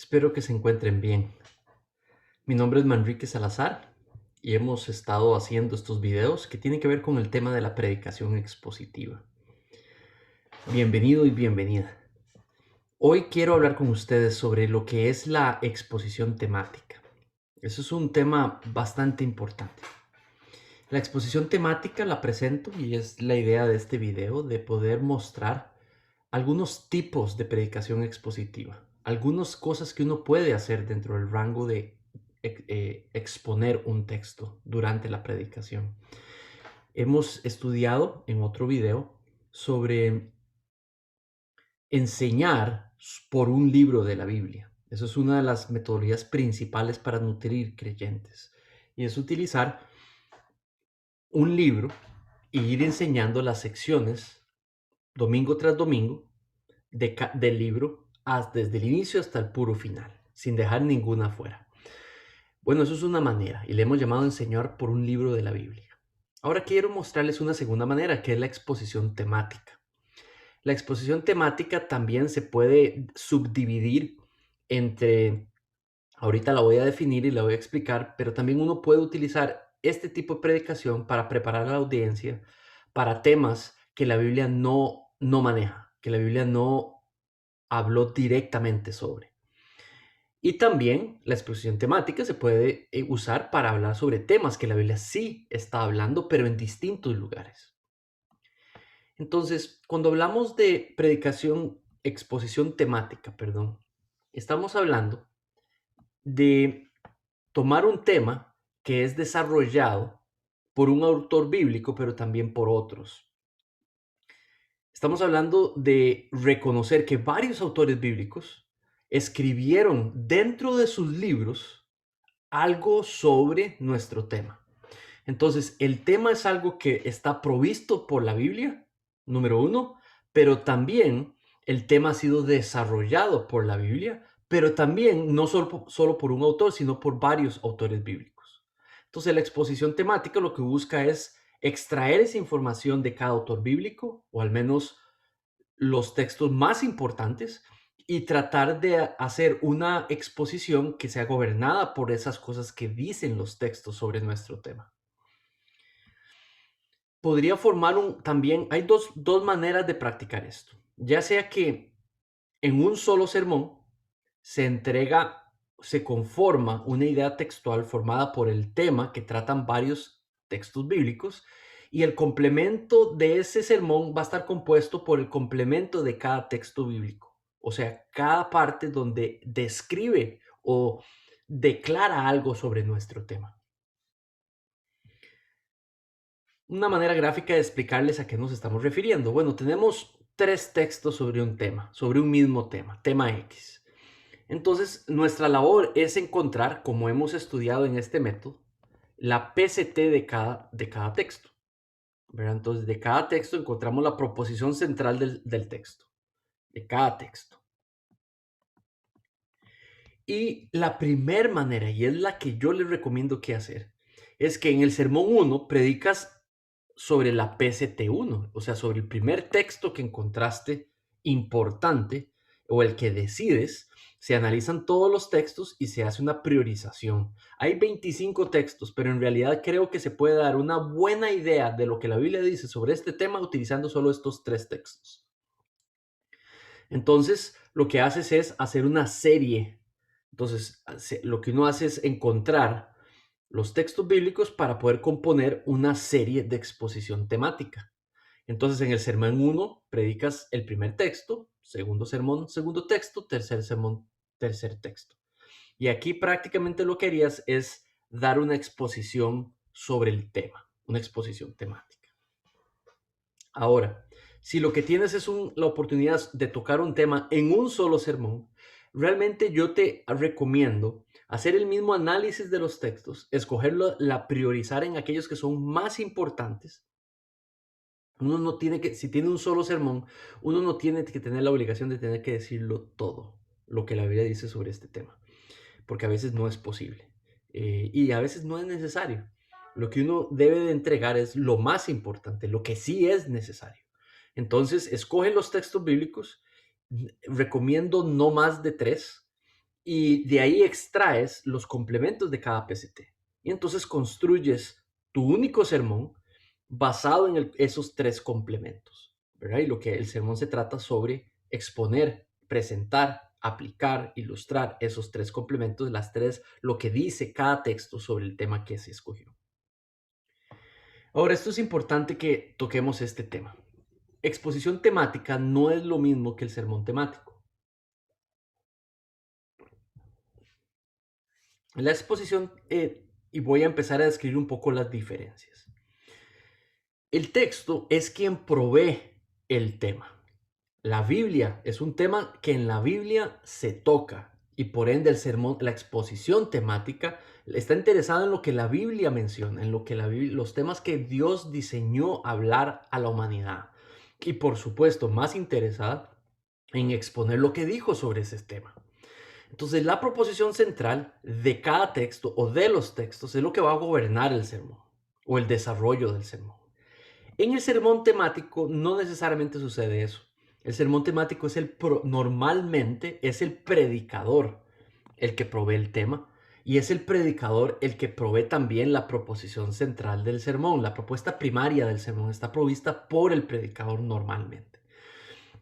Espero que se encuentren bien. Mi nombre es Manrique Salazar y hemos estado haciendo estos videos que tienen que ver con el tema de la predicación expositiva. Bienvenido y bienvenida. Hoy quiero hablar con ustedes sobre lo que es la exposición temática. Eso es un tema bastante importante. La exposición temática la presento y es la idea de este video de poder mostrar algunos tipos de predicación expositiva, algunas cosas que uno puede hacer dentro del rango de exponer un texto durante la predicación. Hemos estudiado en otro video sobre enseñar por un libro de la Biblia. Eso es una de las metodologías principales para nutrir creyentes y es utilizar un libro e ir enseñando las secciones domingo tras domingo del libro desde el inicio hasta el puro final, sin dejar ninguna fuera. Bueno, eso es una manera y le hemos llamado enseñar por un libro de la Biblia. Ahora quiero mostrarles una segunda manera, que es la exposición temática. La exposición temática también se puede subdividir entre, ahorita la voy a definir y la voy a explicar, pero también uno puede utilizar este tipo de predicación para preparar a la audiencia para temas que la Biblia no maneja, que la Biblia no habló directamente sobre. Y también la exposición temática se puede usar para hablar sobre temas que la Biblia sí está hablando, pero en distintos lugares. Entonces, cuando hablamos de exposición temática, perdón, estamos hablando de tomar un tema que es desarrollado por un autor bíblico, pero también por otros. Estamos hablando de reconocer que varios autores bíblicos escribieron dentro de sus libros algo sobre nuestro tema. Entonces, el tema es algo que está provisto por la Biblia, número uno, pero también el tema ha sido desarrollado por la Biblia, pero también no solo por un autor, sino por varios autores bíblicos. Entonces, la exposición temática lo que busca es extraer esa información de cada autor bíblico, o al menos los textos más importantes, y tratar de hacer una exposición que sea gobernada por esas cosas que dicen los textos sobre nuestro tema. Podría formar también, hay dos maneras de practicar esto. Ya sea que en un solo sermón se conforma una idea textual formada por el tema que tratan varios textos bíblicos y el complemento de ese sermón va a estar compuesto por el complemento de cada texto bíblico. O sea, cada parte donde describe o declara algo sobre nuestro tema. Una manera gráfica de explicarles a qué nos estamos refiriendo. Bueno, tenemos tres textos sobre un tema, sobre un mismo tema X. Entonces, nuestra labor es encontrar, como hemos estudiado en este método, la PCT de cada texto, ¿verdad? Entonces, de cada texto encontramos la proposición central del texto, de cada texto. Y la primera manera, y es la que yo les recomiendo que hacer, es que en el sermón 1 predicas sobre la PCT1, o sea, sobre el primer texto que encontraste importante o el que decides. Se analizan todos los textos y se hace una priorización. Hay 25 textos, pero en realidad creo que se puede dar una buena idea de lo que la Biblia dice sobre este tema utilizando solo estos tres textos. Entonces, lo que haces es hacer una serie. Entonces, lo que uno hace es encontrar los textos bíblicos para poder componer una serie de exposición temática. Entonces, en el sermón 1 predicas el primer texto, segundo sermón, segundo texto, tercer sermón, tercer texto. Y aquí prácticamente lo que harías es dar una exposición sobre el tema, una exposición temática. Ahora, si lo que tienes es la oportunidad de tocar un tema en un solo sermón, realmente yo te recomiendo hacer el mismo análisis de los textos, escogerlo, priorizar en aquellos que son más importantes. Uno no tiene que, si tiene un solo sermón, uno no tiene que tener la obligación de tener que decirlo todo, lo que la Biblia dice sobre este tema, porque a veces no es posible y a veces no es necesario. Lo que uno debe de entregar es lo más importante, lo que sí es necesario. Entonces, escoge los textos bíblicos, recomiendo no más de 3 y de ahí extraes los complementos de cada PCT. Y entonces construyes tu único sermón basado en esos tres complementos, ¿verdad? Y lo que el sermón se trata sobre exponer, presentar, aplicar, ilustrar esos tres complementos, lo que dice cada texto sobre el tema que se escogió. Ahora, esto es importante que toquemos este tema. Exposición temática no es lo mismo que el sermón temático. La exposición, y voy a empezar a describir un poco las diferencias. El texto es quien provee el tema. La Biblia es un tema que en la Biblia se toca y por ende el sermón, la exposición temática está interesada en lo que la Biblia menciona, en lo que los temas que Dios diseñó hablar a la humanidad. Y por supuesto, más interesada en exponer lo que dijo sobre ese tema. Entonces, la proposición central de cada texto o de los textos es lo que va a gobernar el sermón o el desarrollo del sermón. En el sermón temático no necesariamente sucede eso. El sermón temático normalmente es el predicador el que provee el tema y es el predicador el que provee también la proposición central del sermón. La propuesta primaria del sermón está provista por el predicador normalmente.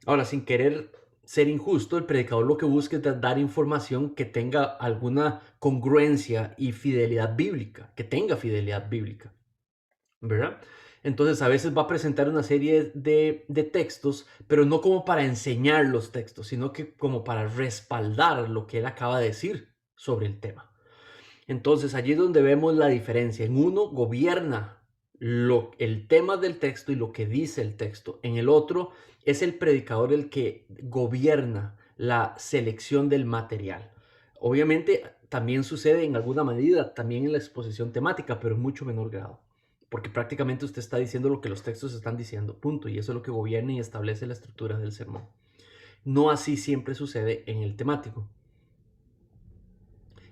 Ahora, sin querer ser injusto, el predicador lo que busca es dar información que tenga alguna congruencia y fidelidad bíblica, que tenga fidelidad bíblica, ¿verdad? Entonces a veces va a presentar una serie de textos, pero no como para enseñar los textos, sino que como para respaldar lo que él acaba de decir sobre el tema. Entonces allí es donde vemos la diferencia. En uno gobierna el tema del texto y lo que dice el texto. En el otro es el predicador el que gobierna la selección del material. Obviamente también sucede en alguna medida, también en la exposición temática, pero en mucho menor grado. Porque prácticamente usted está diciendo lo que los textos están diciendo, punto. Y eso es lo que gobierna y establece la estructura del sermón. No así siempre sucede en el temático.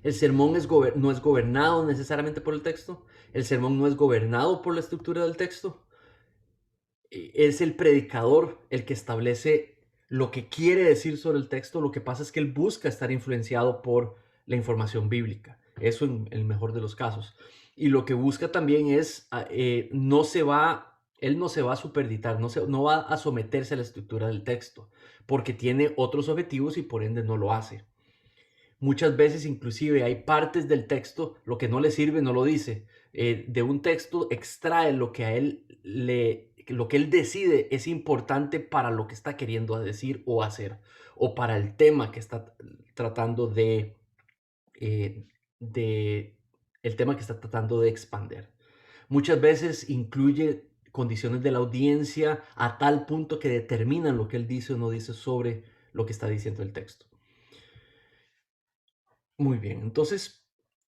El sermón no es gobernado necesariamente por el texto. El sermón no es gobernado por la estructura del texto. Es el predicador el que establece lo que quiere decir sobre el texto. Lo que pasa es que él busca estar influenciado por la información bíblica. Eso en el mejor de los casos. Y lo que busca también es, él no se va a superditar, no va a someterse a la estructura del texto, porque tiene otros objetivos y por ende no lo hace. Muchas veces inclusive hay partes del texto, lo que no le sirve no lo dice. De un texto extrae lo que lo que él decide es importante para lo que está queriendo decir o hacer, o para el tema que está tratando eh, de el tema que está tratando de expander. Muchas veces incluye condiciones de la audiencia a tal punto que determinan lo que él dice o no dice sobre lo que está diciendo el texto. Muy bien, entonces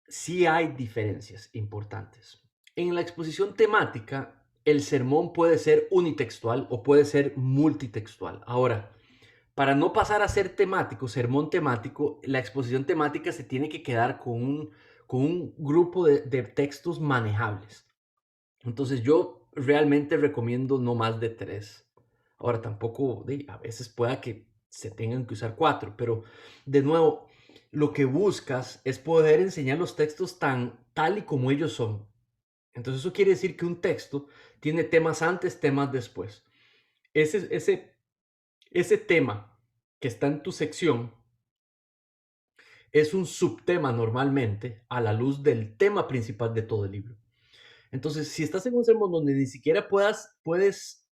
sí hay diferencias importantes. En la exposición temática, el sermón puede ser unitextual o puede ser multitextual. Ahora, para no pasar a ser temático, sermón temático, la exposición temática se tiene que quedar con un grupo de textos manejables. Entonces yo realmente recomiendo no más de 3. Ahora tampoco, a veces pueda que se tengan que usar 4, pero de nuevo, lo que buscas es poder enseñar los textos tal y como ellos son. Entonces eso quiere decir que un texto tiene temas antes, temas después. Ese tema que está en tu sección es un subtema normalmente a la luz del tema principal de todo el libro. Entonces, si estás en un sermón donde ni siquiera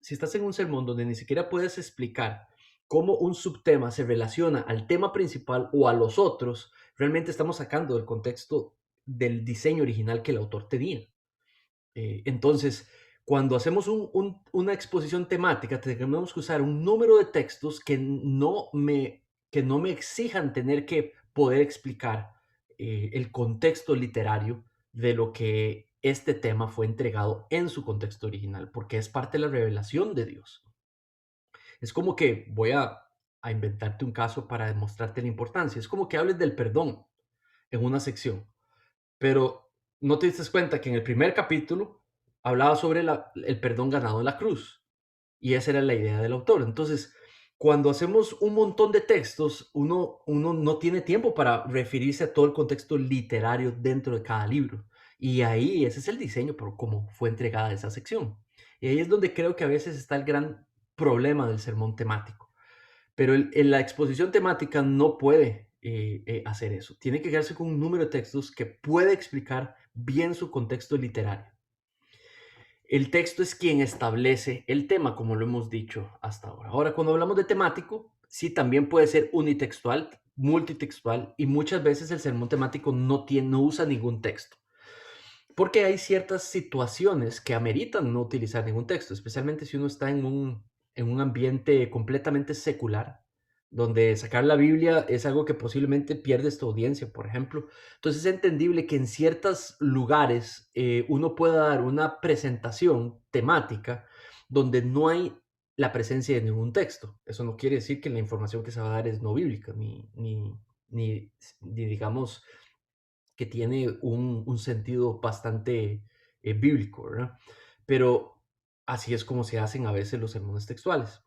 si estás en un sermón donde ni siquiera puedes explicar cómo un subtema se relaciona al tema principal o a los otros, realmente estamos sacando del contexto del diseño original que el autor tenía. Entonces, cuando hacemos una exposición temática, tenemos que usar un número de textos que no me exijan tener que poder explicar el contexto literario de lo que este tema fue entregado en su contexto original, porque es parte de la revelación de Dios. Es como que a inventarte un caso para demostrarte la importancia. Es como que hables del perdón en una sección, pero no te diste cuenta que en el primer capítulo hablaba sobre el perdón ganado en la cruz. Y esa era la idea del autor. Entonces, Cuando hacemos un montón de textos, uno no tiene tiempo para referirse a todo el contexto literario dentro de cada libro. Y ahí ese es el diseño por cómo fue entregada esa sección. Y ahí es donde creo que a veces está el gran problema del sermón temático. Pero la exposición temática no puede hacer eso. Tiene que quedarse con un número de textos que puede explicar bien su contexto literario. El texto es quien establece el tema, como lo hemos dicho hasta ahora. Ahora, cuando hablamos de temático, sí, también puede ser unitextual, multitextual, y muchas veces el sermón temático no usa ningún texto, porque hay ciertas situaciones que ameritan no utilizar ningún texto, especialmente si uno está en un ambiente completamente secular, donde sacar la Biblia es algo que posiblemente pierdes tu audiencia, por ejemplo. Entonces es entendible que en ciertos lugares uno pueda dar una presentación temática donde no hay la presencia de ningún texto. Eso no quiere decir que la información que se va a dar es no bíblica, ni digamos que tiene un sentido bastante bíblico, ¿verdad? Pero así es como se hacen a veces los sermones textuales.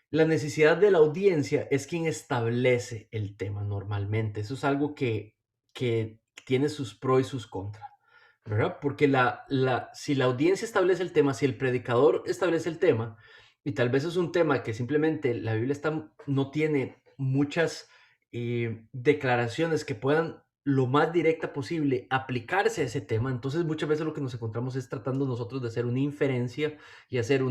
La necesidad de la audiencia es quien establece el tema normalmente. Eso es algo que tiene sus pros y sus contras, ¿verdad? Porque si la audiencia establece el tema, si el predicador establece el tema, y tal vez es un tema que simplemente la Biblia no tiene muchas declaraciones que puedan lo más directa posible aplicarse a ese tema, entonces muchas veces lo que nos encontramos es tratando nosotros de hacer una inferencia y hacer o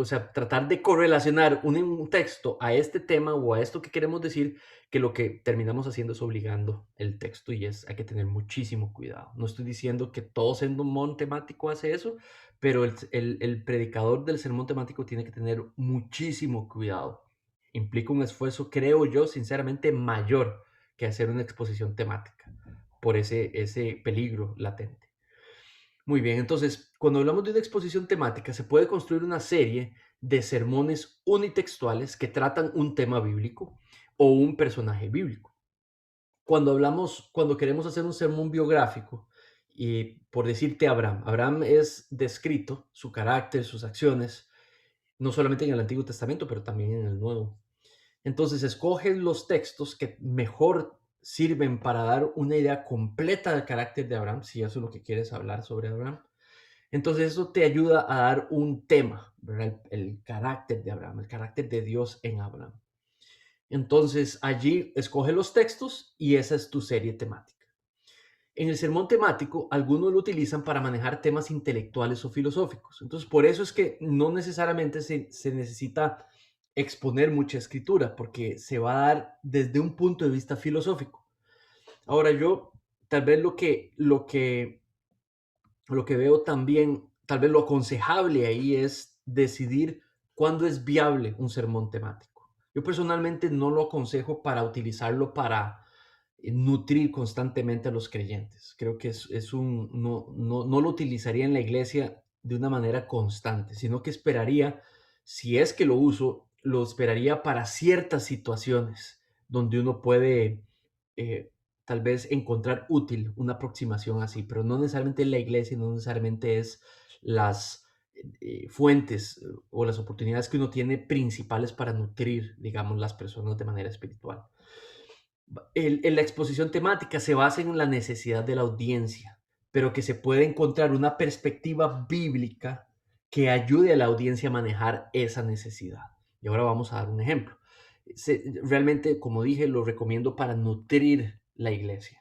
sea, tratar de correlacionar un texto a este tema o a esto que queremos decir, que lo que terminamos haciendo es obligando el texto y hay que tener muchísimo cuidado. No estoy diciendo que todo sermón temático hace eso, pero el predicador del sermón temático tiene que tener muchísimo cuidado. Implica un esfuerzo, creo yo, sinceramente mayor que hacer una exposición temática por ese peligro latente. Muy bien, entonces, cuando hablamos de una exposición temática, se puede construir una serie de sermones unitextuales que tratan un tema bíblico o un personaje bíblico. Cuando queremos hacer un sermón biográfico, y por decirte Abraham es descrito, su carácter, sus acciones, no solamente en el Antiguo Testamento, pero también en el Nuevo. Entonces, escoges los textos que mejor sirven para dar una idea completa del carácter de Abraham, si eso es lo que quieres hablar sobre Abraham. Entonces eso te ayuda a dar un tema, ¿verdad? El carácter de Abraham, el carácter de Dios en Abraham. Entonces allí escoge los textos y esa es tu serie temática. En el sermón temático, algunos lo utilizan para manejar temas intelectuales o filosóficos. Entonces por eso es que no necesariamente se necesita exponer mucha escritura, porque se va a dar desde un punto de vista filosófico. Ahora yo, tal vez lo que veo también, tal vez lo aconsejable ahí es decidir cuándo es viable un sermón temático. Yo personalmente no lo aconsejo para utilizarlo para nutrir constantemente a los creyentes. Creo que no lo utilizaría en la iglesia de una manera constante, sino que esperaría, si es que lo uso, lo esperaría para ciertas situaciones donde uno puede eh, tal vez encontrar útil una aproximación así, pero no necesariamente la iglesia, no necesariamente es las fuentes o las oportunidades que uno tiene principales para nutrir, digamos, las personas de manera espiritual. La exposición temática se basa en la necesidad de la audiencia, pero que se puede encontrar una perspectiva bíblica que ayude a la audiencia a manejar esa necesidad. Y ahora vamos a dar un ejemplo. Realmente, como dije, lo recomiendo para nutrir la iglesia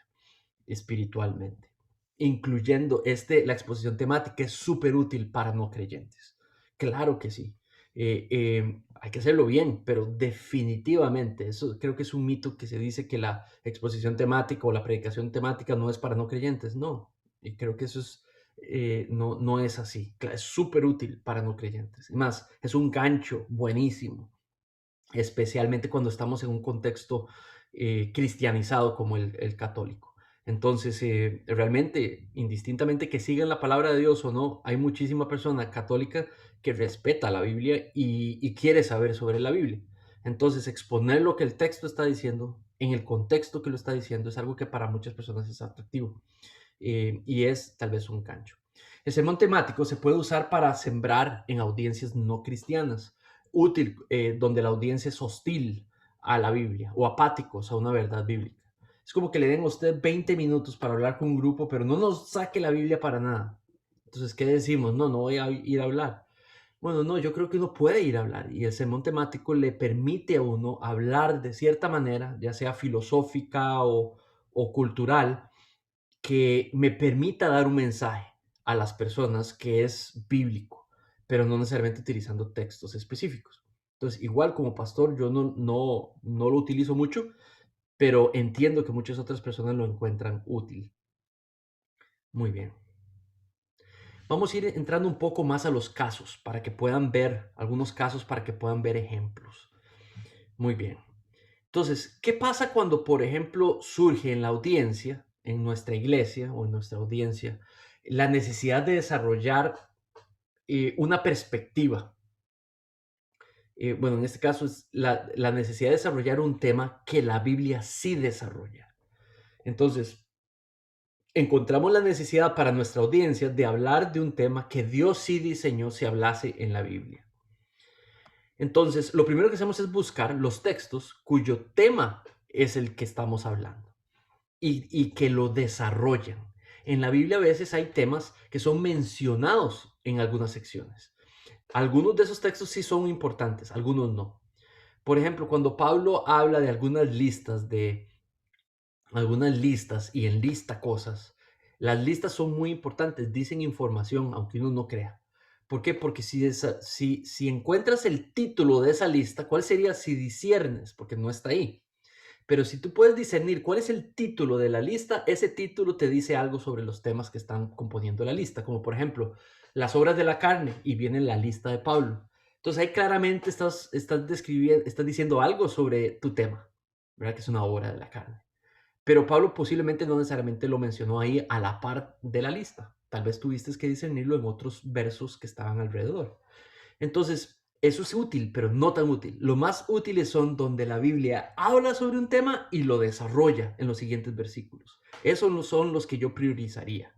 espiritualmente, incluyendo la exposición temática es súper útil para no creyentes. Claro que sí. Hay que hacerlo bien, pero definitivamente, eso creo que es un mito que se dice que la exposición temática o la predicación temática no es para no creyentes. No, y creo que no es así. Es súper útil para no creyentes. Más, es un gancho buenísimo, especialmente cuando estamos en un contexto cristianizado como el católico. Entonces, realmente, indistintamente que sigan la palabra de Dios o no, hay muchísima persona católica que respeta la Biblia y quiere saber sobre la Biblia. Entonces, exponer lo que el texto está diciendo en el contexto que lo está diciendo es algo que para muchas personas es atractivo y es tal vez un gancho. El sermón temático se puede usar para sembrar en audiencias no cristianas. útil donde la audiencia es hostil a la Biblia o apáticos a una verdad bíblica. Es como que le den a usted 20 minutos para hablar con un grupo, pero no nos saque la Biblia para nada. Entonces, ¿qué decimos? No, no voy a ir a hablar. Bueno, no, yo creo que uno puede ir a hablar y el sermón temático le permite a uno hablar de cierta manera, ya sea filosófica o cultural, que me permita dar un mensaje a las personas que es bíblico, pero no necesariamente utilizando textos específicos. Entonces, igual como pastor, yo no lo utilizo mucho, pero entiendo que muchas otras personas lo encuentran útil. Muy bien. Vamos a ir entrando un poco más a los casos para que puedan ver algunos casos, para que puedan ver ejemplos. Muy bien. Entonces, ¿qué pasa cuando, por ejemplo, surge en la audiencia, en nuestra iglesia o en nuestra audiencia, la necesidad de desarrollar una perspectiva? Bueno, en este caso es la necesidad de desarrollar un tema que la Biblia sí desarrolla. Entonces, encontramos la necesidad para nuestra audiencia de hablar de un tema que Dios sí diseñó se hablase en la Biblia. Entonces, lo primero que hacemos es buscar los textos cuyo tema es el que estamos hablando y que lo desarrollan. En la Biblia a veces hay temas que son mencionados en algunas secciones. Algunos de esos textos sí son importantes, algunos no. Por ejemplo, cuando Pablo habla de algunas listas y enlista cosas, las listas son muy importantes, dicen información, aunque uno no crea. ¿Por qué? Porque si encuentras el título de esa lista, ¿cuál sería si disiernes? Porque no está ahí. Pero si tú puedes discernir cuál es el título de la lista, ese título te dice algo sobre los temas que están componiendo la lista, como por ejemplo las obras de la carne y viene la lista de Pablo. Entonces ahí claramente estás diciendo algo sobre tu tema, ¿verdad? Que es una obra de la carne. Pero Pablo posiblemente no necesariamente lo mencionó ahí a la par de la lista. Tal vez tuviste que discernirlo en otros versos que estaban alrededor. Entonces, eso es útil, pero no tan útil. Lo más útiles son donde la Biblia habla sobre un tema y lo desarrolla en los siguientes versículos. Esos no son los que yo priorizaría.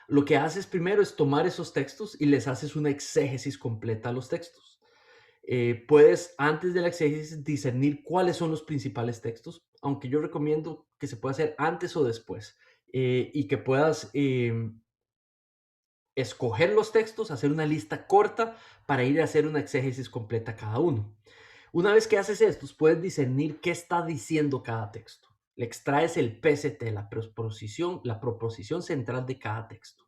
Lo que haces primero es tomar esos textos y les haces una exégesis completa a los textos. Puedes, antes de la exégesis, discernir cuáles son los principales textos, aunque yo recomiendo que se pueda hacer antes o después, y que puedas escoger los textos, hacer una lista corta para ir a hacer una exégesis completa cada uno. Una vez que haces esto, puedes discernir qué está diciendo cada texto. Le extraes el PCT, la proposición central de cada texto.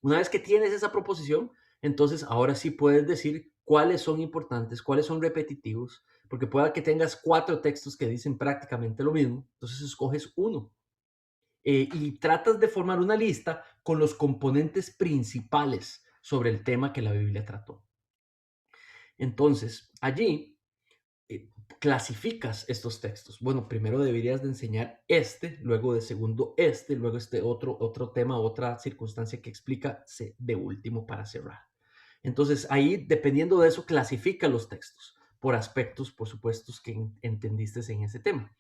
Una vez que tienes esa proposición, entonces ahora sí puedes decir cuáles son importantes, cuáles son repetitivos, porque pueda que tengas 4 textos que dicen prácticamente lo mismo, entonces escoges uno y tratas de formar una lista con los componentes principales sobre el tema que la Biblia trató. Entonces, allí clasificas estos textos. Bueno, primero deberías de enseñar luego de segundo luego este otro tema, otra circunstancia que explica de último para cerrar. Entonces, ahí, dependiendo de eso, clasifica los textos por aspectos, por supuesto, que entendiste en ese tema.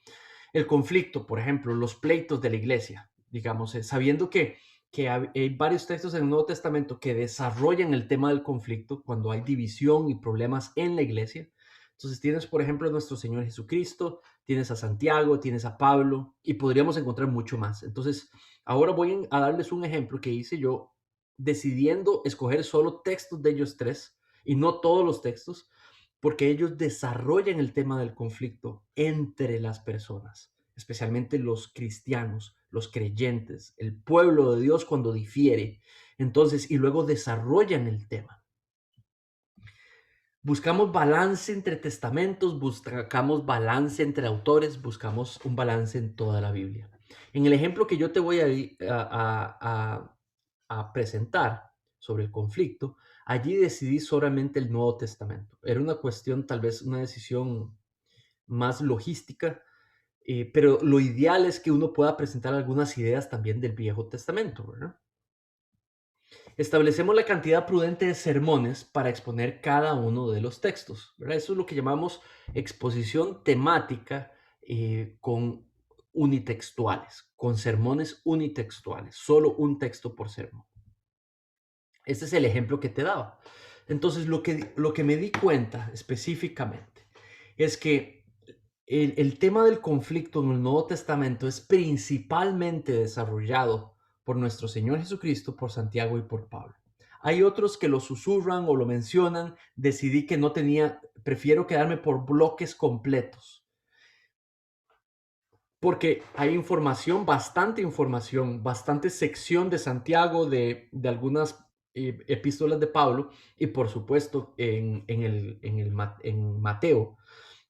El conflicto, por ejemplo, los pleitos de la iglesia, digamos, sabiendo que hay varios textos en el Nuevo Testamento que desarrollan el tema del conflicto cuando hay división y problemas en la iglesia. Entonces tienes, por ejemplo, a nuestro Señor Jesucristo, tienes a Santiago, tienes a Pablo y podríamos encontrar mucho más. Entonces, ahora voy a darles un ejemplo que hice yo decidiendo escoger solo textos de ellos tres y no todos los textos, porque ellos desarrollan el tema del conflicto entre las personas, especialmente los cristianos, los creyentes, el pueblo de Dios cuando difiere. Entonces, y luego desarrollan el tema. Buscamos balance entre testamentos, buscamos balance entre autores, buscamos un balance en toda la Biblia. En el ejemplo que yo te voy a presentar sobre el conflicto, allí decidí solamente el Nuevo Testamento. Era una cuestión, tal vez una decisión más logística, pero lo ideal es que uno pueda presentar algunas ideas también del Viejo Testamento, ¿verdad? Establecemos la cantidad prudente de sermones para exponer cada uno de los textos, ¿verdad? Eso es lo que llamamos exposición temática con unitextuales, con sermones unitextuales, solo un texto por sermón. Este es el ejemplo que te daba. Entonces, lo que me di cuenta específicamente es que el tema del conflicto en el Nuevo Testamento es principalmente desarrollado por nuestro Señor Jesucristo, por Santiago y por Pablo. Hay otros que lo susurran o lo mencionan. Decidí que no tenía, prefiero quedarme por bloques completos, porque hay información, bastante sección de Santiago, de algunas epístolas de Pablo, y por supuesto en Mateo,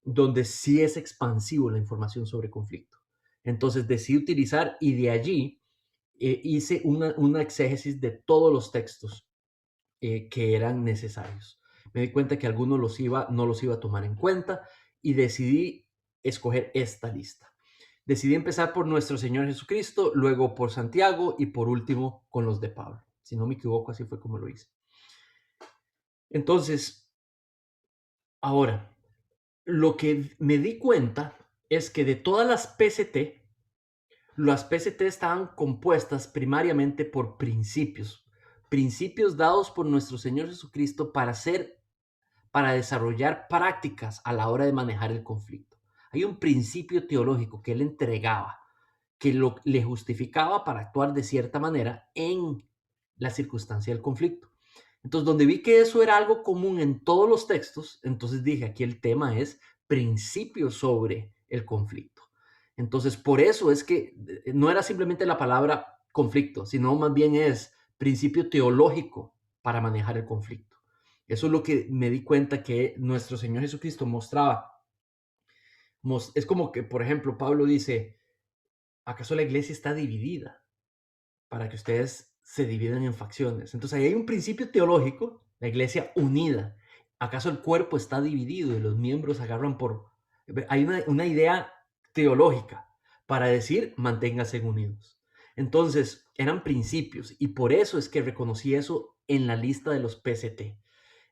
donde sí es expansivo la información sobre conflicto. Entonces decidí utilizar, y de allí hice una exégesis de todos los textos que eran necesarios. Me di cuenta que algunos no los iba a tomar en cuenta, y decidí escoger esta lista. Decidí empezar por nuestro Señor Jesucristo, luego por Santiago y por último con los de Pablo. Si no me equivoco, así fue como lo hice. Entonces, ahora, lo que me di cuenta es que de todas las PCT estaban compuestas primariamente por principios dados por nuestro Señor Jesucristo para desarrollar prácticas a la hora de manejar el conflicto. Hay un principio teológico que él entregaba, que le justificaba para actuar de cierta manera en la circunstancia del conflicto. Entonces, donde vi que eso era algo común en todos los textos, entonces dije, aquí el tema es principios sobre el conflicto. Entonces, por eso es que no era simplemente la palabra conflicto, sino más bien es principio teológico para manejar el conflicto. Eso es lo que me di cuenta que nuestro Señor Jesucristo mostraba. Es como que, por ejemplo, Pablo dice, ¿acaso la iglesia está dividida para que ustedes se dividan en facciones? Entonces ahí hay un principio teológico, la iglesia unida. ¿Acaso el cuerpo está dividido y los miembros agarran por... Hay una idea teológica para decir, manténganse unidos. Entonces eran principios, y por eso es que reconocí eso en la lista de los PCT.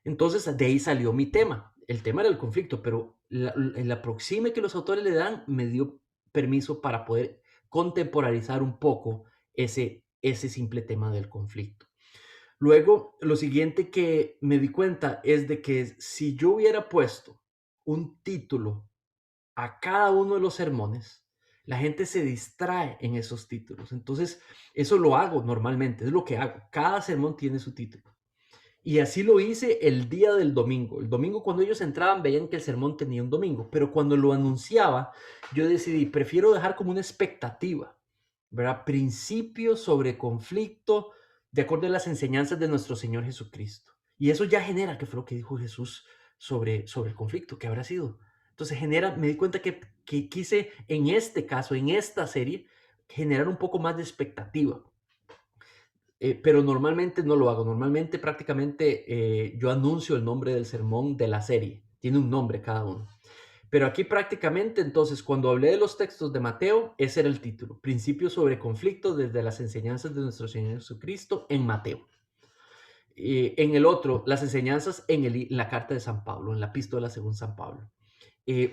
Entonces de ahí salió mi tema. El tema era el conflicto, pero el aproxime que los autores le dan me dio permiso para poder contemporarizar un poco ese simple tema del conflicto. Luego, lo siguiente que me di cuenta es de que si yo hubiera puesto un título a cada uno de los sermones, la gente se distrae en esos títulos. Entonces, eso lo hago normalmente, es lo que hago. Cada sermón tiene su título. Y así lo hice el día del domingo. El domingo, cuando ellos entraban, veían que el sermón tenía un domingo, pero cuando lo anunciaba, yo decidí, prefiero dejar como una expectativa, ¿verdad? Principios sobre conflicto de acuerdo a las enseñanzas de nuestro Señor Jesucristo. Y eso ya genera, que fue lo que dijo Jesús sobre el conflicto, que habrá sido. Entonces genera, me di cuenta que quise en este caso, en esta serie, generar un poco más de expectativa. Pero normalmente no lo hago. Normalmente prácticamente yo anuncio el nombre del sermón de la serie. Tiene un nombre cada uno. Pero aquí prácticamente, entonces, cuando hablé de los textos de Mateo, ese era el título. Principios sobre conflicto desde las enseñanzas de nuestro Señor Jesucristo en Mateo. En el otro, las enseñanzas en la carta de San Pablo, en la epístola según San Pablo.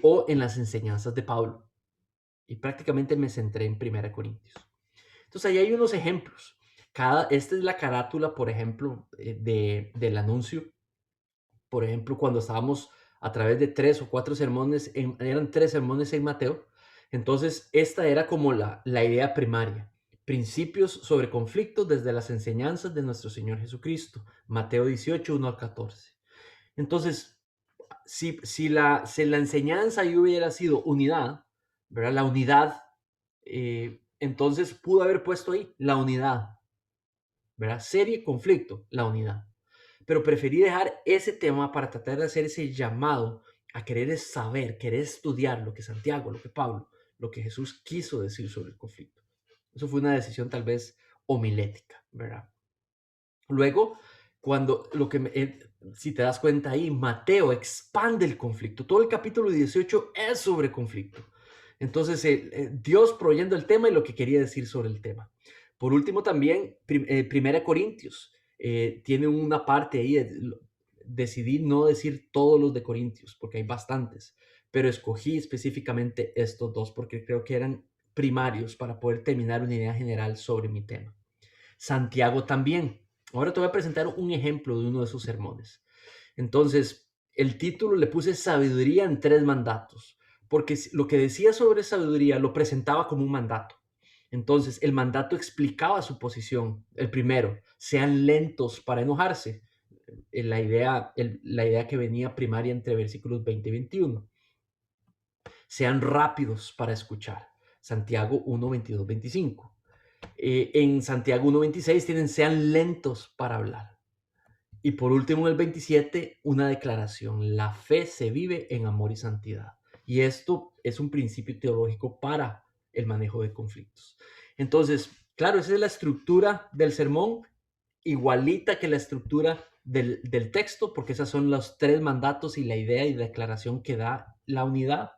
O en las enseñanzas de Pablo. Y prácticamente me centré en 1 Corintios. Entonces, ahí hay unos ejemplos. Esta es la carátula, por ejemplo, del anuncio. Por ejemplo, cuando estábamos a través de 3 o 4 sermones, eran 3 sermones en Mateo. Entonces, esta era como la idea primaria. Principios sobre conflictos desde las enseñanzas de nuestro Señor Jesucristo. Mateo 18, 1 al 14. Entonces, si la enseñanza ahí hubiera sido unidad, ¿verdad? La unidad, entonces pudo haber puesto ahí la unidad, ¿verdad? Serie, conflicto, la unidad. Pero preferí dejar ese tema para tratar de hacer ese llamado a querer saber, querer estudiar lo que Santiago, lo que Pablo, lo que Jesús quiso decir sobre el conflicto. Eso fue una decisión tal vez homilética, ¿verdad? Luego, si te das cuenta ahí, Mateo expande el conflicto. Todo el capítulo 18 es sobre conflicto. Entonces, Dios proveyendo el tema y lo que quería decir sobre el tema. Por último, también, 1 Corintios. Tiene una parte ahí, decidí no decir todos los de Corintios, porque hay bastantes, pero escogí específicamente estos dos porque creo que eran primarios para poder terminar una idea general sobre mi tema. Santiago también. Ahora te voy a presentar un ejemplo de uno de sus sermones. Entonces, el título le puse Sabiduría en 3 mandatos, porque lo que decía sobre sabiduría lo presentaba como un mandato. Entonces, el mandato explicaba su posición. El primero, sean lentos para enojarse. La idea que venía primaria entre versículos 20 y 21. Sean rápidos para escuchar. Santiago 1, 22, 25. En Santiago 1, 26 tienen sean lentos para hablar. Y por último, en el 27, una declaración. La fe se vive en amor y santidad. Y esto es un principio teológico para el manejo de conflictos. Entonces, claro, esa es la estructura del sermón, igualita que la estructura del texto, porque esos son los 3 mandatos y la idea y declaración que da la unidad.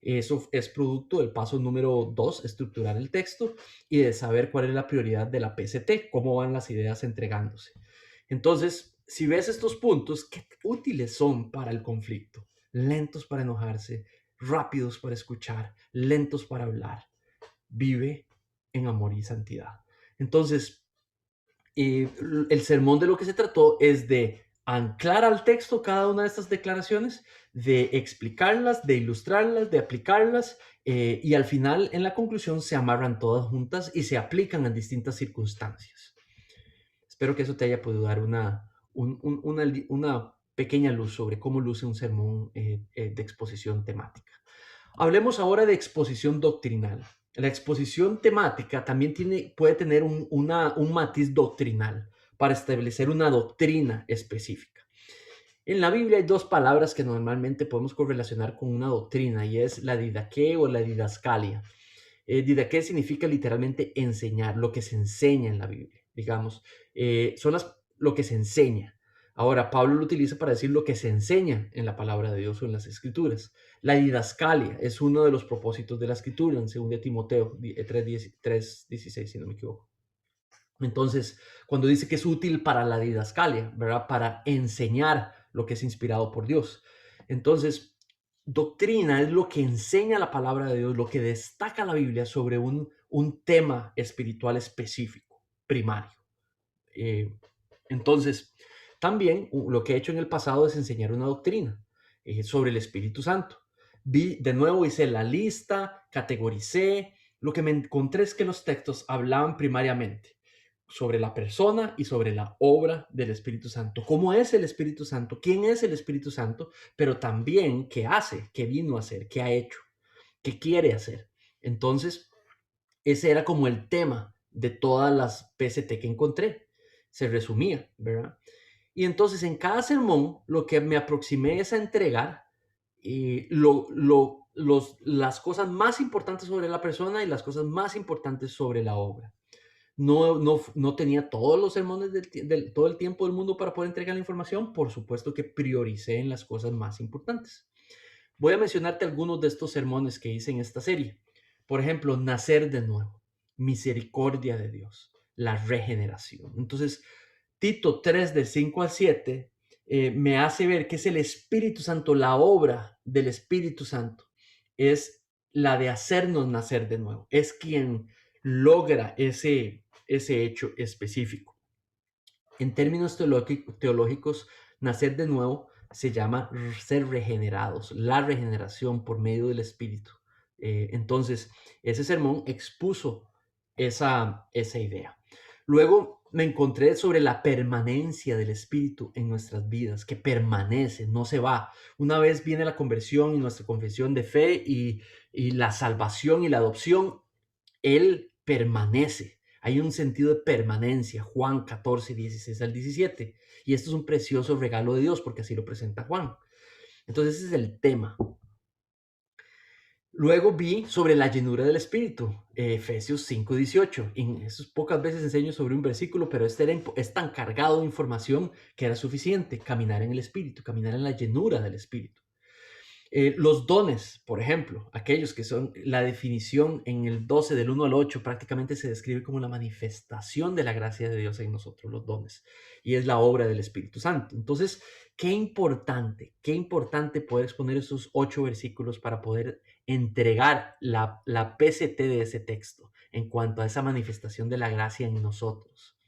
Eso es producto del paso número 2, estructurar el texto y de saber cuál es la prioridad de la PCT, cómo van las ideas entregándose. Entonces, si ves estos puntos, qué útiles son para el conflicto. Lentos para enojarse, rápidos para escuchar, lentos para hablar. Vive en amor y santidad. Entonces, el sermón de lo que se trató es de anclar al texto cada una de estas declaraciones, de explicarlas, de ilustrarlas, de aplicarlas, y al final, en la conclusión, se amarran todas juntas y se aplican en distintas circunstancias. Espero que eso te haya podido dar una pequeña luz sobre cómo luce un sermón de exposición temática. Hablemos ahora de exposición doctrinal. La exposición temática también puede tener un matiz doctrinal para establecer una doctrina específica. En la Biblia hay 2 palabras que normalmente podemos correlacionar con una doctrina y es la didaqué o la didascalia. Didaqué significa literalmente enseñar, lo que se enseña en la Biblia, digamos. Lo que se enseña. Ahora, Pablo lo utiliza para decir lo que se enseña en la palabra de Dios o en las Escrituras. La didascalia es uno de los propósitos de la Escritura en 2 Timoteo 3:16, si no me equivoco. Entonces, cuando dice que es útil para la didascalia, ¿verdad? Para enseñar lo que es inspirado por Dios. Entonces, doctrina es lo que enseña la palabra de Dios, lo que destaca la Biblia sobre un tema espiritual específico, primario. Entonces, también lo que he hecho en el pasado es enseñar una doctrina sobre el Espíritu Santo. De nuevo hice la lista, categoricé. Lo que me encontré es que los textos hablaban primariamente sobre la persona y sobre la obra del Espíritu Santo. ¿Cómo es el Espíritu Santo? ¿Quién es el Espíritu Santo? Pero también qué hace, qué vino a hacer, qué ha hecho, qué quiere hacer. Entonces, ese era como el tema de todas las PCT que encontré. Se resumía, ¿verdad? Y entonces en cada sermón lo que me aproximé es a entregar las cosas más importantes sobre la persona y las cosas más importantes sobre la obra. No tenía todos los sermones todo el tiempo del mundo para poder entregar la información. Por supuesto que prioricé en las cosas más importantes. Voy a mencionarte algunos de estos sermones que hice en esta serie. Por ejemplo, nacer de nuevo, misericordia de Dios, la regeneración. Entonces, Tito 3 del 5 al 7 me hace ver que es el Espíritu Santo, la obra del Espíritu Santo, es la de hacernos nacer de nuevo. Es quien logra ese hecho específico. En términos teológicos, nacer de nuevo se llama ser regenerados, la regeneración por medio del Espíritu. Entonces, ese sermón expuso esa idea. Luego me encontré sobre la permanencia del Espíritu en nuestras vidas, que permanece, no se va. Una vez viene la conversión y nuestra confesión de fe y la salvación y la adopción, Él permanece. Hay un sentido de permanencia, Juan 14, 16 al 17. Y esto es un precioso regalo de Dios porque así lo presenta Juan. Entonces ese es el tema. Luego vi sobre la llenura del Espíritu, Efesios 5, 18. En esas pocas veces enseño sobre un versículo, pero es tan cargado de información que era suficiente. Caminar en el Espíritu, caminar en la llenura del Espíritu. Los dones, por ejemplo, aquellos que son la definición en el 12 del 1 al 8, prácticamente se describe como la manifestación de la gracia de Dios en nosotros, los dones, y es la obra del Espíritu Santo. Entonces, qué importante poder exponer esos 8 versículos para poder entregar la PCT de ese texto en cuanto a esa manifestación de la gracia en nosotros.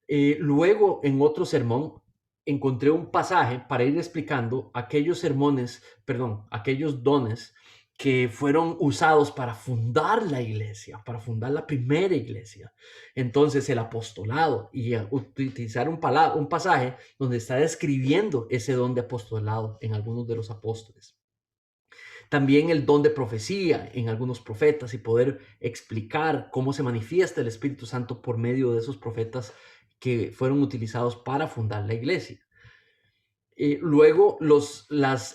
Luego, en otro sermón, encontré un pasaje para ir explicando aquellos sermones, perdón, aquellos dones que fueron usados para fundar la iglesia, para fundar la primera iglesia. Entonces el apostolado y utilizar un pasaje donde está describiendo ese don de apostolado en algunos de los apóstoles. También el don de profecía en algunos profetas y poder explicar cómo se manifiesta el Espíritu Santo por medio de esos profetas que fueron utilizados para fundar la iglesia. Luego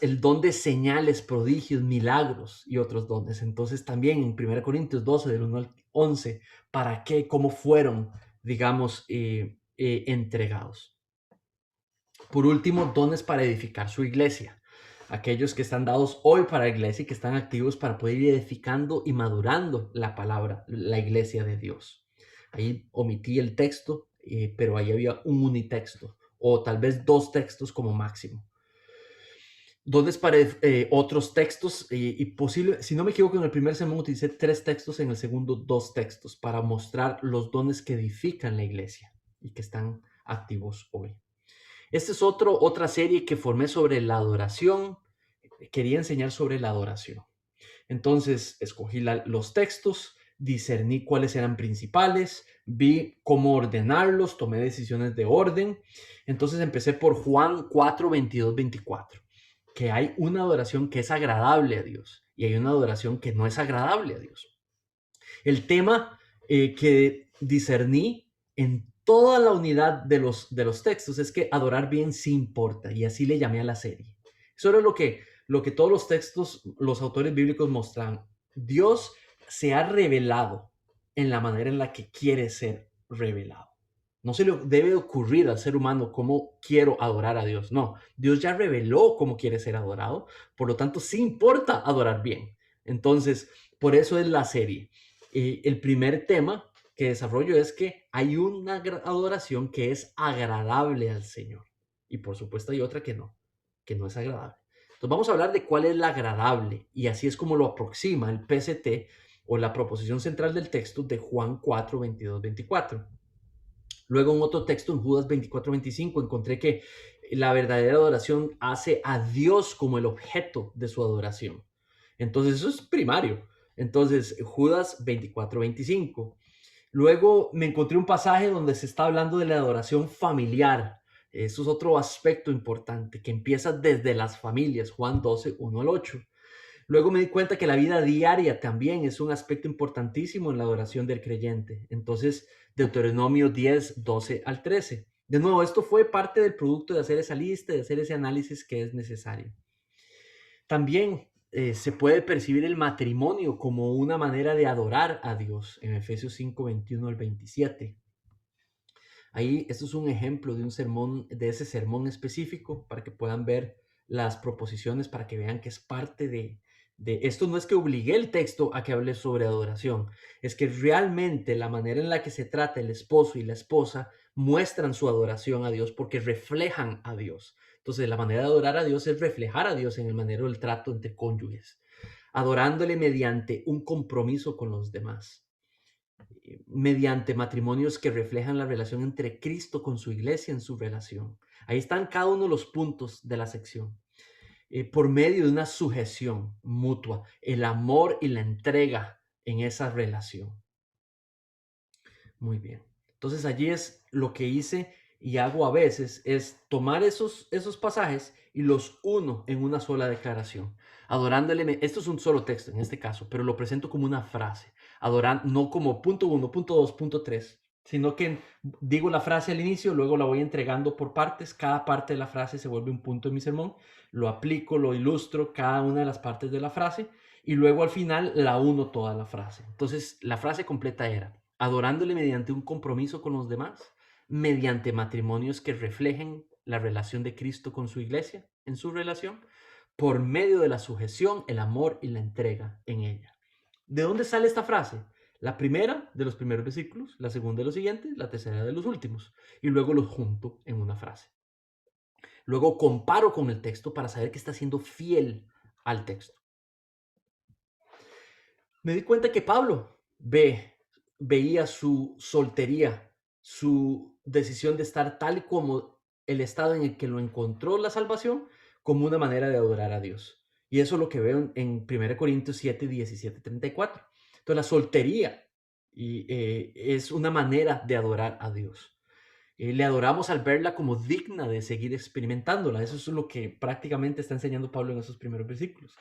el don de señales, prodigios, milagros y otros dones. Entonces también en 1 Corintios 12, del 1 al 11, ¿para qué? ¿Cómo fueron, digamos, entregados? Por último, dones para edificar su iglesia. Aquellos que están dados hoy para la iglesia y que están activos para poder ir edificando y madurando la palabra, la iglesia de Dios. Ahí omití el texto, pero ahí había un unitexto o tal vez dos textos como máximo. Dones para otros textos y posible, si no me equivoco, en el primer sermón utilicé 3 textos, en el segundo 2 textos para mostrar los dones que edifican la iglesia y que están activos hoy. Esta es otra serie que formé sobre la adoración. Quería enseñar sobre la adoración. Entonces escogí los textos, discerní cuáles eran principales, vi cómo ordenarlos, tomé decisiones de orden. Entonces empecé por Juan 4, 22, 24, que hay una adoración que es agradable a Dios y hay una adoración que no es agradable a Dios. El tema que discerní en toda la unidad de los textos es que adorar bien sí importa, y así le llamé a la serie. Eso era lo que todos los textos, los autores bíblicos mostraban. Dios se ha revelado en la manera en la que quiere ser revelado. No se le debe ocurrir al ser humano cómo quiero adorar a Dios. No, Dios ya reveló cómo quiere ser adorado. Por lo tanto, sí importa adorar bien. Entonces, por eso es la serie. El primer tema que desarrollo es que hay una adoración que es agradable al Señor. Y por supuesto hay otra que no es agradable. Entonces vamos a hablar de cuál es la agradable. Y así es como lo aproxima el PCT o la proposición central del texto de Juan 4, 22, 24. Luego en otro texto, en Judas 24, 25, encontré que la verdadera adoración hace a Dios como el objeto de su adoración. Entonces eso es primario. Entonces Judas 24, 25. Luego me encontré un pasaje donde se está hablando de la adoración familiar. Eso es otro aspecto importante que empieza desde las familias, Juan 12, 1 al 8. Luego me di cuenta que la vida diaria también es un aspecto importantísimo en la adoración del creyente. Entonces, Deuteronomio 10, 12 al 13. De nuevo, esto fue parte del producto de hacer esa lista, de hacer ese análisis que es necesario. También se puede percibir el matrimonio como una manera de adorar a Dios en Efesios 5, 21 al 27. Ahí, esto es un ejemplo de un sermón, de ese sermón específico, para que puedan ver las proposiciones, para que vean que es parte de esto. No es que obligué el texto a que hable sobre adoración, es que realmente la manera en la que se trata el esposo y la esposa muestran su adoración a Dios porque reflejan a Dios. Entonces, la manera de adorar a Dios es reflejar a Dios en el manera del trato entre cónyuges, adorándole mediante un compromiso con los demás, mediante matrimonios que reflejan la relación entre Cristo con su iglesia en su relación. Ahí están cada uno de los puntos de la sección. Por medio de una sujeción mutua, el amor y la entrega en esa relación. Muy bien. Entonces allí es lo que hice y hago a veces, es tomar esos pasajes y los uno en una sola declaración. Adorándole, esto es un solo texto en este caso, pero lo presento como una frase. Adorar, no como punto 1, punto 2, punto 3, sino que digo la frase al inicio, luego la voy entregando por partes. Cada parte de la frase se vuelve un punto en mi sermón. Lo aplico, lo ilustro, cada una de las partes de la frase, y luego al final la uno toda la frase. Entonces la frase completa era: adorándole mediante un compromiso con los demás, mediante matrimonios que reflejen la relación de Cristo con su iglesia en su relación, por medio de la sujeción, el amor y la entrega en ella. ¿De dónde sale esta frase? La primera de los primeros versículos, la segunda de los siguientes, la tercera de los últimos, y luego los junto en una frase. Luego comparo con el texto para saber que está siendo fiel al texto. Me di cuenta que Pablo veía su soltería, su decisión de estar tal como el estado en el que lo encontró la salvación como una manera de adorar a Dios. Y eso es lo que veo en 1 Corintios 7, 17, 34. Entonces la soltería es una manera de adorar a Dios. Le adoramos al verla como digna de seguir experimentándola. Eso es lo que prácticamente está enseñando Pablo en esos primeros versículos.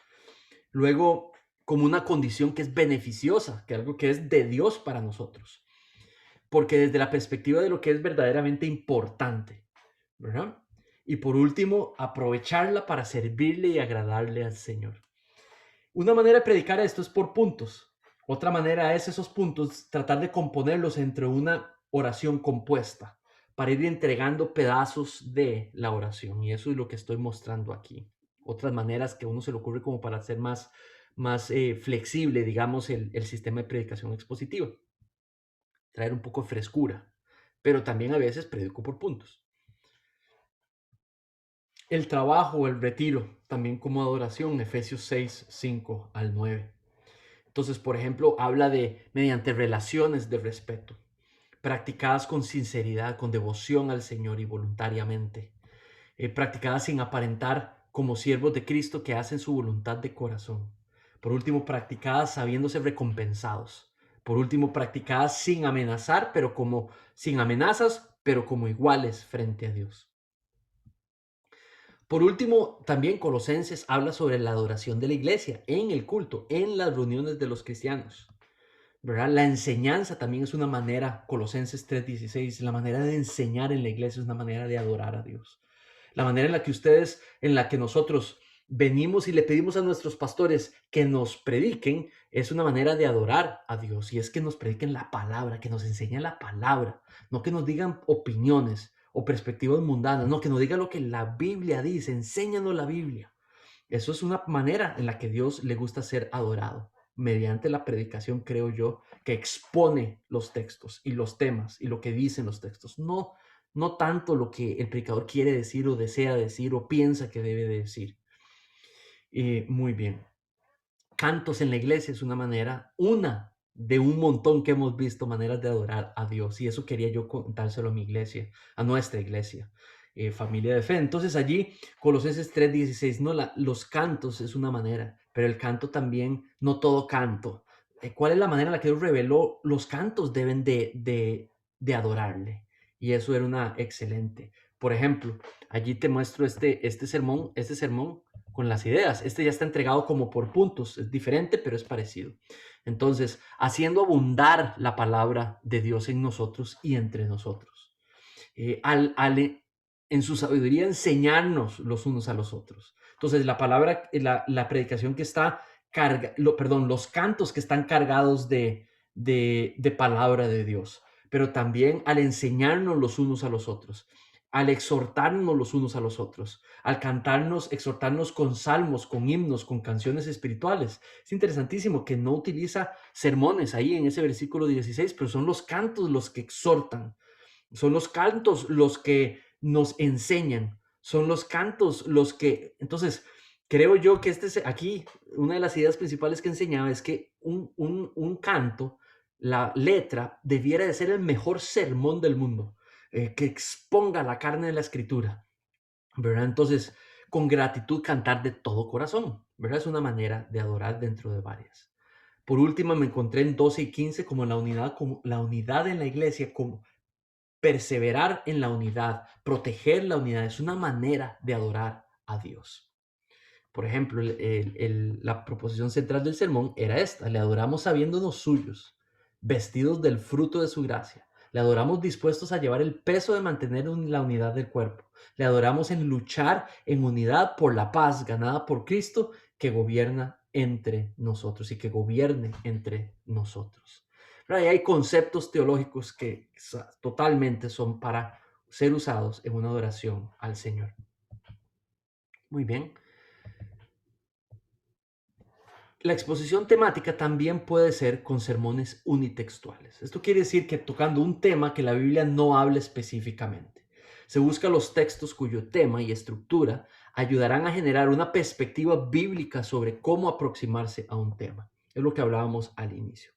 Luego, como una condición que es beneficiosa, que algo que es de Dios para nosotros. Porque desde la perspectiva de lo que es verdaderamente importante, ¿verdad? Y por último, aprovecharla para servirle y agradarle al Señor. Una manera de predicar esto es por puntos. Otra manera es esos puntos tratar de componerlos entre una oración compuesta para ir entregando pedazos de la oración. Y eso es lo que estoy mostrando aquí. Otras maneras que a uno se le ocurre como para hacer más flexible, digamos, el sistema de predicación expositiva. Traer un poco de frescura. Pero también a veces predico por puntos. El trabajo, el retiro, también como adoración, Efesios 6, 5 al 9. Entonces, por ejemplo, habla de mediante relaciones de respeto, practicadas con sinceridad, con devoción al Señor y voluntariamente, practicadas sin aparentar como siervos de Cristo que hacen su voluntad de corazón. Por último, practicadas sabiéndose recompensados. Por último, practicadas sin amenazar, pero como sin amenazas, pero como iguales frente a Dios. Por último, también Colosenses habla sobre la adoración de la iglesia en el culto, en las reuniones de los cristianos. ¿Verdad? La enseñanza también es una manera, Colosenses 3:16, la manera de enseñar en la iglesia es una manera de adorar a Dios. La manera en la que nosotros venimos y le pedimos a nuestros pastores que nos prediquen, es una manera de adorar a Dios. Y es que nos prediquen la palabra, que nos enseñen la palabra, no que nos digan opiniones o perspectivas mundanas, no, que nos diga lo que la Biblia dice, enséñanos la Biblia. Eso es una manera en la que Dios le gusta ser adorado, mediante la predicación, creo yo, que expone los textos y los temas y lo que dicen los textos. No tanto lo que el predicador quiere decir o desea decir o piensa que debe decir. Muy bien. Cantos en la iglesia es una de un montón que hemos visto maneras de adorar a Dios. Y eso quería yo contárselo a mi iglesia, a nuestra iglesia, familia de fe. Entonces allí, Colosenses 3:16, no, los cantos es una manera, pero el canto también, no todo canto. ¿Cuál es la manera en la que Dios reveló? Los cantos deben de adorarle. Y eso era una excelente. Por ejemplo, allí te muestro este sermón con las ideas. Este ya está entregado como por puntos, es diferente, pero es parecido. Entonces, haciendo abundar la palabra de Dios en nosotros y entre nosotros. En su sabiduría enseñarnos los unos a los otros. Entonces, la palabra, la predicación que está los cantos que están cargados de palabra de Dios, pero también al enseñarnos los unos a los otros, al exhortarnos los unos a los otros, al cantarnos, exhortarnos con salmos, con himnos, con canciones espirituales. Es interesantísimo que no utiliza sermones ahí en ese versículo 16, pero son los cantos los que exhortan, son los cantos los que nos enseñan, son los cantos los que... Entonces, creo yo que aquí, una de las ideas principales que enseñaba es que un canto, la letra, debiera de ser el mejor sermón del mundo, que exponga la carne de la escritura, ¿verdad? Entonces, con gratitud cantar de todo corazón, ¿verdad? Es una manera de adorar dentro de varias. Por último, me encontré en 12 y 15 como la unidad en la iglesia, como perseverar en la unidad, proteger la unidad, es una manera de adorar a Dios. Por ejemplo, la proposición central del sermón era esta: le adoramos sabiéndonos suyos, vestidos del fruto de su gracia. Le adoramos dispuestos a llevar el peso de mantener la unidad del cuerpo. Le adoramos en luchar en unidad por la paz ganada por Cristo, que gobierna entre nosotros y que gobierne entre nosotros. Pero ahí hay conceptos teológicos que totalmente son para ser usados en una adoración al Señor. Muy bien. La exposición temática también puede ser con sermones unitextuales. Esto quiere decir que tocando un tema que la Biblia no habla específicamente. Se busca los textos cuyo tema y estructura ayudarán a generar una perspectiva bíblica sobre cómo aproximarse a un tema. Es lo que hablábamos al inicio.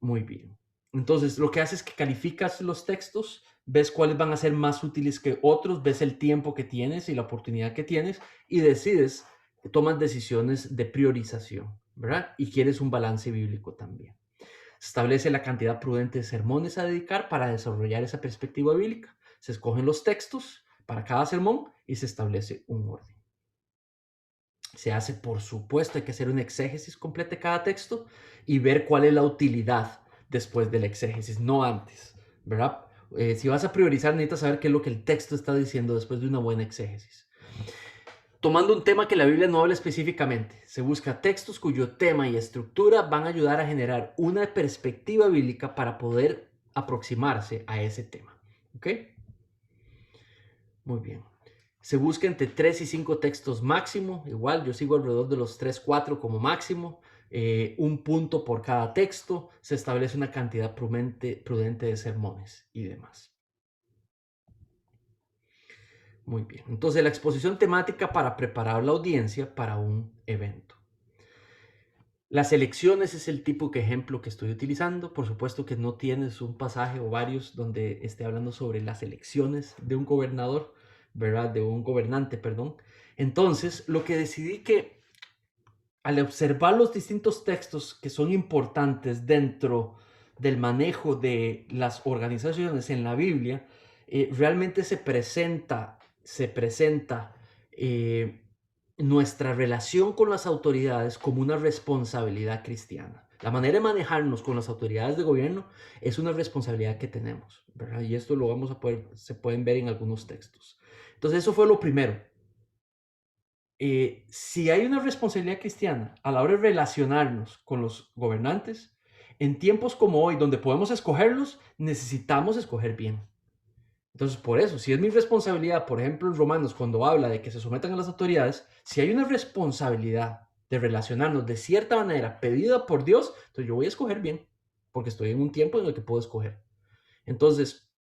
Muy bien. Entonces, lo que hace es que calificas los textos ves cuáles van a ser más útiles que otros, ves el tiempo que tienes y la oportunidad que tienes y decides, tomas decisiones de priorización, ¿verdad? Y quieres un balance bíblico también. Se establece la cantidad prudente de sermones a dedicar para desarrollar esa perspectiva bíblica. Se escogen los textos para cada sermón y se establece un orden. Se hace, por supuesto, hay que hacer una exégesis completa de cada texto y ver cuál es la utilidad después del exégesis, no antes, ¿verdad? Si vas a priorizar, necesitas saber qué es lo que el texto está diciendo después de una buena exégesis. Tomando un tema que la Biblia no habla específicamente, se busca textos cuyo tema y estructura van a ayudar a generar una perspectiva bíblica para poder aproximarse a ese tema. ¿Ok? Muy bien. Se busca entre 3 y 5 textos máximo. Igual, yo sigo alrededor de los 3, 4 como máximo. Un punto por cada texto. Se establece una cantidad prudente de sermones y demás. Muy bien. Entonces, la exposición temática para preparar la audiencia para un evento. Las elecciones es el tipo de ejemplo que estoy utilizando. Por supuesto que no tienes un pasaje o varios donde esté hablando sobre las elecciones de un gobernador, ¿verdad? De un gobernante, perdón. Entonces, lo que decidí que al observar los distintos textos que son importantes dentro del manejo de las organizaciones en la Biblia, realmente se presenta nuestra relación con las autoridades como una responsabilidad cristiana. La manera de manejarnos con las autoridades de gobierno es una responsabilidad que tenemos, ¿verdad? Y esto lo vamos a poder, se pueden ver en algunos textos. Entonces, eso fue lo primero. Si hay una responsabilidad cristiana a la hora de relacionarnos con los gobernantes, en tiempos como hoy, donde podemos escogerlos, necesitamos escoger bien. Entonces, por eso, si es mi responsabilidad, por ejemplo, en Romanos, cuando habla de que se sometan a las autoridades, si hay una responsabilidad de relacionarnos de cierta manera pedida por Dios, entonces yo voy a escoger bien, porque estoy en un tiempo en el que puedo escoger. Entonces,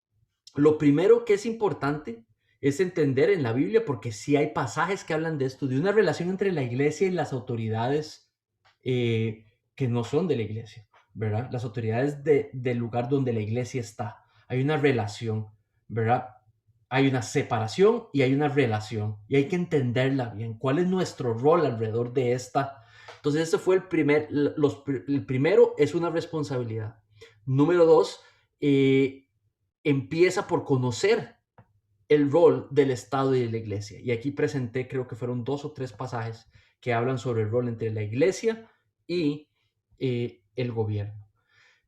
lo primero que es importante es entender en la Biblia, porque sí hay pasajes que hablan de esto, de una relación entre la iglesia y las autoridades que no son de la iglesia, ¿verdad? Las autoridades del lugar donde la iglesia está. Hay una relación, ¿verdad? Hay una separación y hay una relación. Y hay que entenderla bien. ¿Cuál es nuestro rol alrededor de esta? Entonces, ese fue el primero es una responsabilidad. Número dos, empieza por conocer el rol del Estado y de la iglesia. Y aquí presenté, creo que fueron 2 o 3 pasajes que hablan sobre el rol entre la iglesia y el gobierno,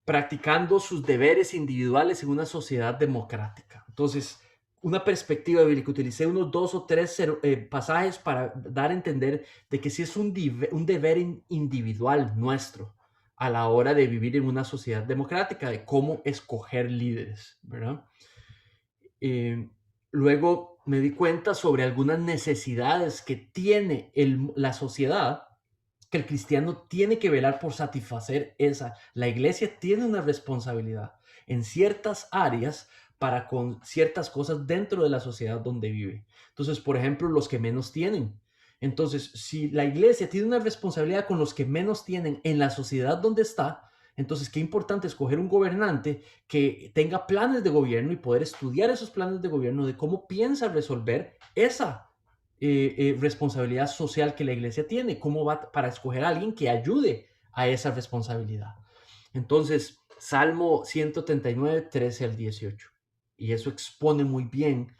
practicando sus deberes individuales en una sociedad democrática. Entonces, una perspectiva bíblica, utilicé unos 2 o 3 pasajes para dar a entender de que sí es un deber individual nuestro a la hora de vivir en una sociedad democrática, de cómo escoger líderes, ¿verdad? Eh, Luego me di cuenta sobre algunas necesidades que tiene la sociedad, que el cristiano tiene que velar por satisfacer esa. La iglesia tiene una responsabilidad en ciertas áreas para con ciertas cosas dentro de la sociedad donde vive. Entonces, por ejemplo, los que menos tienen. Entonces, si la iglesia tiene una responsabilidad con los que menos tienen en la sociedad donde está, entonces qué importante escoger un gobernante que tenga planes de gobierno y poder estudiar esos planes de gobierno de cómo piensa resolver esa responsabilidad social que la iglesia tiene, cómo va para escoger a alguien que ayude a esa responsabilidad. Entonces, Salmo 139, 13 al 18. Y eso expone muy bien,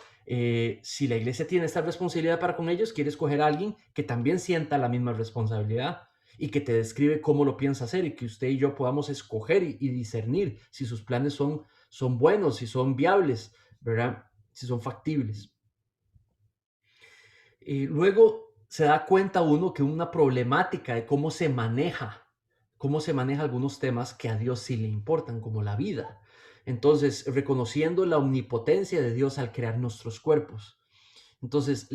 si la iglesia tiene esta responsabilidad para con ellos, quiere escoger a alguien que también sienta la misma responsabilidad y que te describe cómo lo piensa hacer y que usted y yo podamos escoger y discernir si sus planes son buenos, si son viables, ¿verdad? Si son factibles. Luego se da cuenta uno que una problemática de cómo se maneja algunos temas que a Dios sí le importan, como la vida. Entonces, reconociendo la omnipotencia de Dios al crear nuestros cuerpos. Entonces,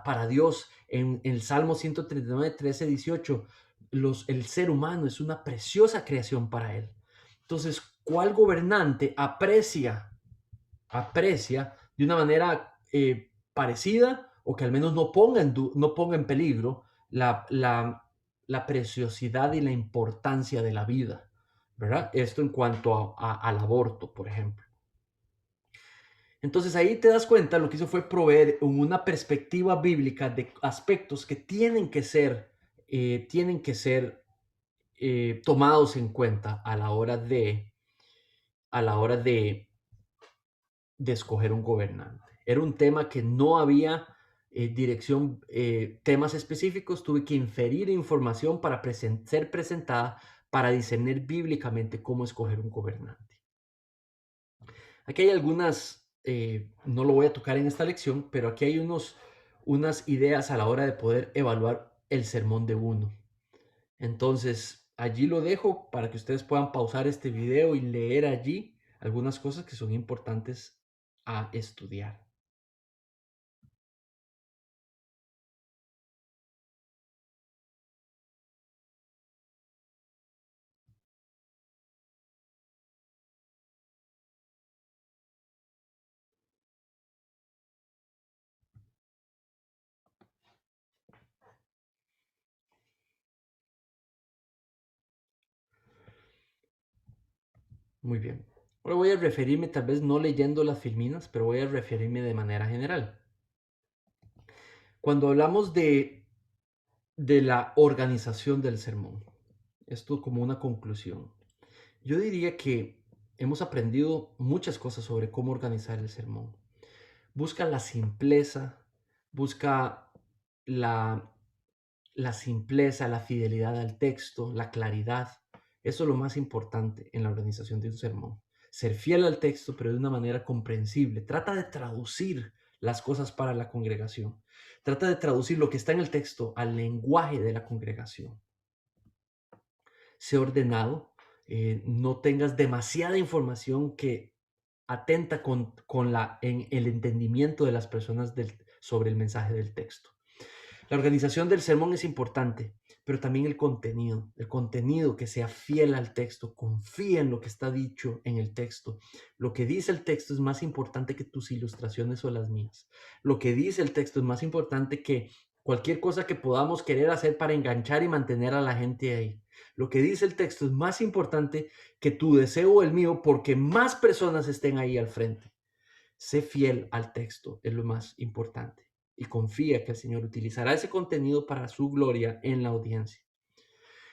para Dios, en el Salmo 139, 13, 18, el ser humano es una preciosa creación para Él. Entonces, ¿cuál gobernante aprecia de una manera parecida o que al menos no ponga en peligro la preciosidad y la importancia de la vida, ¿verdad? Esto en cuanto al aborto, por ejemplo. Entonces ahí te das cuenta, lo que hizo fue proveer una perspectiva bíblica de aspectos que tienen que ser tomados en cuenta a la hora de escoger un gobernante. Era un tema que no había dirección, temas específicos, tuve que inferir información para ser presentada para discernir bíblicamente cómo escoger un gobernante. Aquí hay algunas, no lo voy a tocar en esta lección, pero aquí hay unas ideas a la hora de poder evaluar el sermón de uno. Entonces, allí lo dejo para que ustedes puedan pausar este video y leer allí algunas cosas que son importantes a estudiar. Muy bien. Ahora voy a referirme, tal vez no leyendo las filminas, pero voy a referirme de manera general. Cuando hablamos de la organización del sermón, esto como una conclusión, yo diría que hemos aprendido muchas cosas sobre cómo organizar el sermón. Busca la simpleza, busca la, la simpleza, la fidelidad al texto, la claridad. Eso es lo más importante en la organización de un sermón. Ser fiel al texto, pero de una manera comprensible. Trata de traducir las cosas para la congregación. Trata de traducir lo que está en el texto al lenguaje de la congregación. Sé ordenado, no tengas demasiada información que atenta en el entendimiento de las personas sobre el mensaje del texto. La organización del sermón es importante, pero también el contenido que sea fiel al texto, confía en lo que está dicho en el texto. Lo que dice el texto es más importante que tus ilustraciones o las mías. Lo que dice el texto es más importante que cualquier cosa que podamos querer hacer para enganchar y mantener a la gente ahí. Lo que dice el texto es más importante que tu deseo o el mío porque más personas estén ahí al frente. Sé fiel al texto, es lo más importante. Y confía que el Señor utilizará ese contenido para su gloria en la audiencia.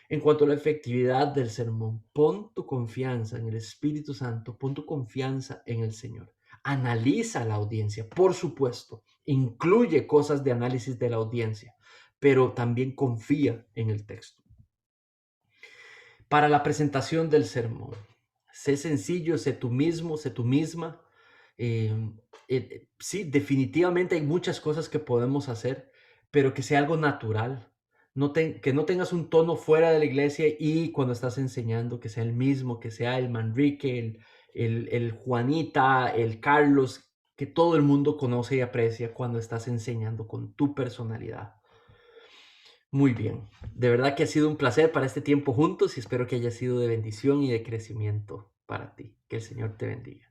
En cuanto a la efectividad del sermón, pon tu confianza en el Espíritu Santo, pon tu confianza en el Señor. Analiza la audiencia, por supuesto. Incluye cosas de análisis de la audiencia, pero también confía en el texto. Para la presentación del sermón, sé sencillo, sé tú mismo, sé tú misma. Sí, definitivamente hay muchas cosas que podemos hacer, pero que sea algo natural. Que no tengas un tono fuera de la iglesia y cuando estás enseñando que sea el mismo, que sea el Manrique, el Juanita, el Carlos, que todo el mundo conoce y aprecia cuando estás enseñando con tu personalidad. Muy bien, de verdad que ha sido un placer para este tiempo juntos y espero que haya sido de bendición y de crecimiento para ti. Que el Señor te bendiga.